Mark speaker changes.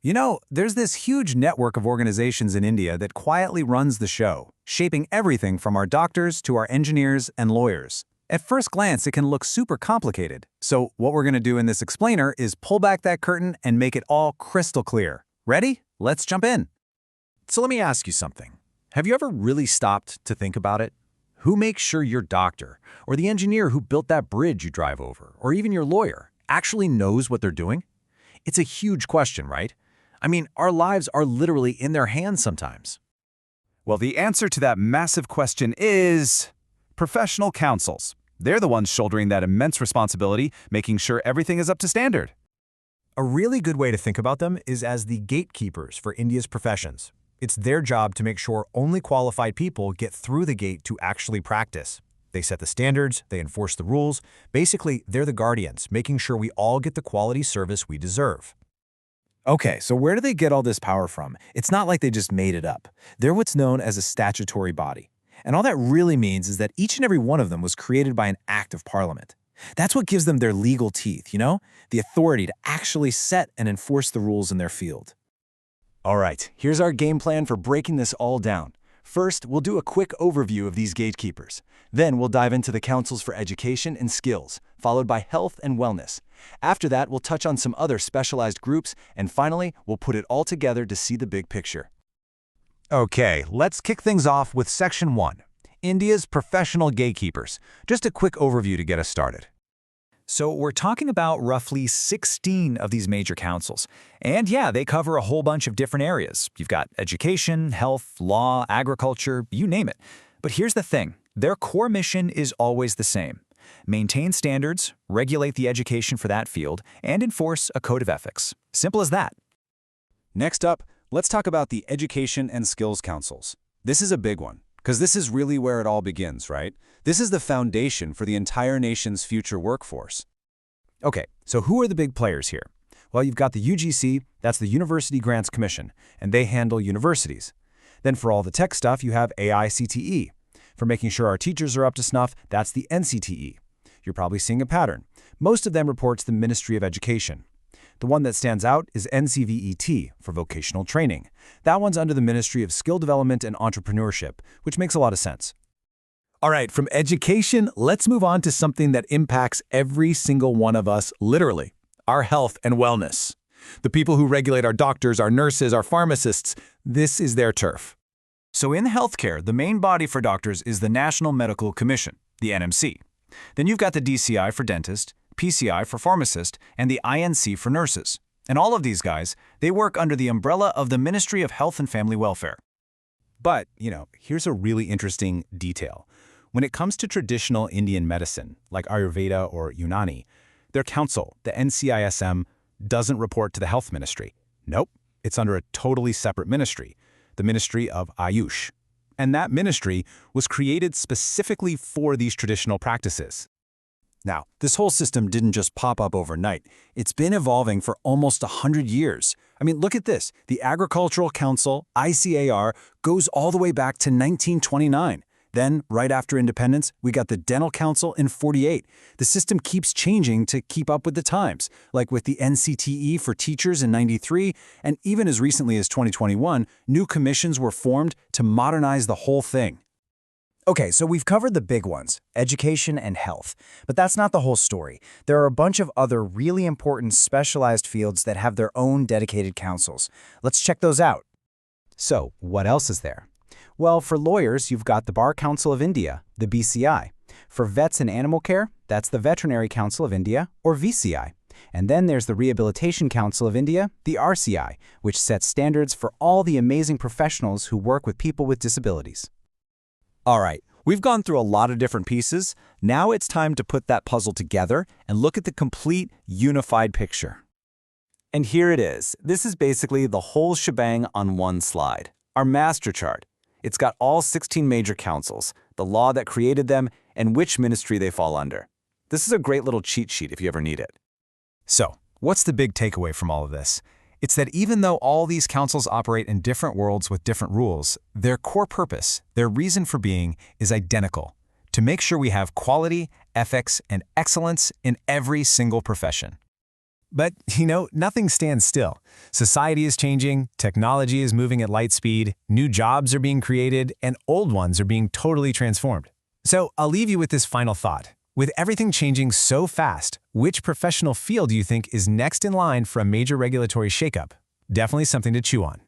Speaker 1: There's this huge network of organizations in India that quietly runs the show, shaping everything from our doctors to our engineers and lawyers. At first glance, it can look super complicated. So what we're going to do in this explainer is pull back that curtain and make it all crystal clear. Ready? Let's jump in.
Speaker 2: So let me ask you something. Have you ever really stopped to think about it? Who makes sure your doctor, or the engineer who built that bridge you drive over, or even your lawyer, actually knows what they're doing? It's a huge question, right? I mean, our lives are literally in their hands sometimes.
Speaker 3: Well, the answer to that massive question is professional counsels. They're the ones shouldering that immense responsibility, making sure everything is up to standard.
Speaker 4: A really good way to think about them is as the gatekeepers for India's professions. It's their job to make sure only qualified people get through the gate to actually practice. They set the standards, they enforce the rules. Basically, they're the guardians, making sure we all get the quality service we deserve.
Speaker 5: Okay, so where do they get all this power from? It's not like they just made it up. They're what's known as a statutory body. And all that really means is that each and every one of them was created by an act of parliament. That's what gives them their legal teeth, the authority to actually set and enforce the rules in their field.
Speaker 2: All right, here's our game plan for breaking this all down. First, we'll do a quick overview of these gatekeepers. Then we'll dive into the councils for education and skills, followed by health and wellness. After that, we'll touch on some other specialized groups, and finally, we'll put it all together to see the big picture.
Speaker 1: Okay, let's kick things off with Section 1, India's professional gatekeepers. Just a quick overview to get us started. So we're talking about roughly 16 of these major councils. And yeah, they cover a whole bunch of different areas. You've got education, health, law, agriculture, you name it. But here's the thing. Their core mission is always the same. Maintain standards, regulate the education for that field, and enforce a code of ethics. Simple as that.
Speaker 3: Next up, let's talk about the Education and Skills Councils. This is a big one, because this is really where it all begins, right? This is the foundation for the entire nation's future workforce.
Speaker 1: Okay, so who are the big players here? Well, you've got the UGC, that's the University Grants Commission, and they handle universities. Then for all the tech stuff, you have AICTE. For making sure our teachers are up to snuff, that's the NCTE. You're probably seeing a pattern. Most of them report to the Ministry of Education. The one that stands out is NCVET for vocational training. That one's under the Ministry of Skill Development and Entrepreneurship, which makes a lot of sense. All right, from education, let's move on to something that impacts every single one of us, literally, our health and wellness. The people who regulate our doctors, our nurses, our pharmacists, this is their turf. So in healthcare, the main body for doctors is the National Medical Commission, the NMC. Then you've got the DCI for dentist, PCI for pharmacist, and the INC for nurses. And all of these guys, they work under the umbrella of the Ministry of Health and Family Welfare. But, here's a really interesting detail. When it comes to traditional Indian medicine, like Ayurveda or Unani, their council, the NCISM, doesn't report to the health ministry. Nope, it's under a totally separate ministry, the Ministry of Ayush. And that ministry was created specifically for these traditional practices. Now, this whole system didn't just pop up overnight. It's been evolving for almost 100 years. I mean, look at this. The Agricultural Council, ICAR, goes all the way back to 1929. Then, right after independence, we got the Dental Council in 48. The system keeps changing to keep up with the times, like with the NCTE for teachers in 93, and even as recently as 2021, new commissions were formed to modernize the whole thing.
Speaker 6: Okay, so we've covered the big ones, education and health. But that's not the whole story. There are a bunch of other really important specialized fields that have their own dedicated councils. Let's check those out.
Speaker 1: So, what else is there? Well, for lawyers, you've got the Bar Council of India, the BCI. For vets and animal care, that's the Veterinary Council of India, or VCI. And then there's the Rehabilitation Council of India, the RCI, which sets standards for all the amazing professionals who work with people with disabilities.
Speaker 5: All right, we've gone through a lot of different pieces. Now it's time to put that puzzle together and look at the complete, unified picture. And here it is. This is basically the whole shebang on one slide, our master chart. It's got all 16 major councils, the law that created them, and which ministry they fall under. This is a great little cheat sheet if you ever need it.
Speaker 1: So, what's the big takeaway from all of this? It's that even though all these councils operate in different worlds with different rules, their core purpose, their reason for being, is identical: to make sure we have quality, ethics, and excellence in every single profession. But, nothing stands still. Society is changing, technology is moving at light speed, new jobs are being created, and old ones are being totally transformed. So I'll leave you with this final thought. With everything changing so fast, which professional field do you think is next in line for a major regulatory shakeup? Definitely something to chew on.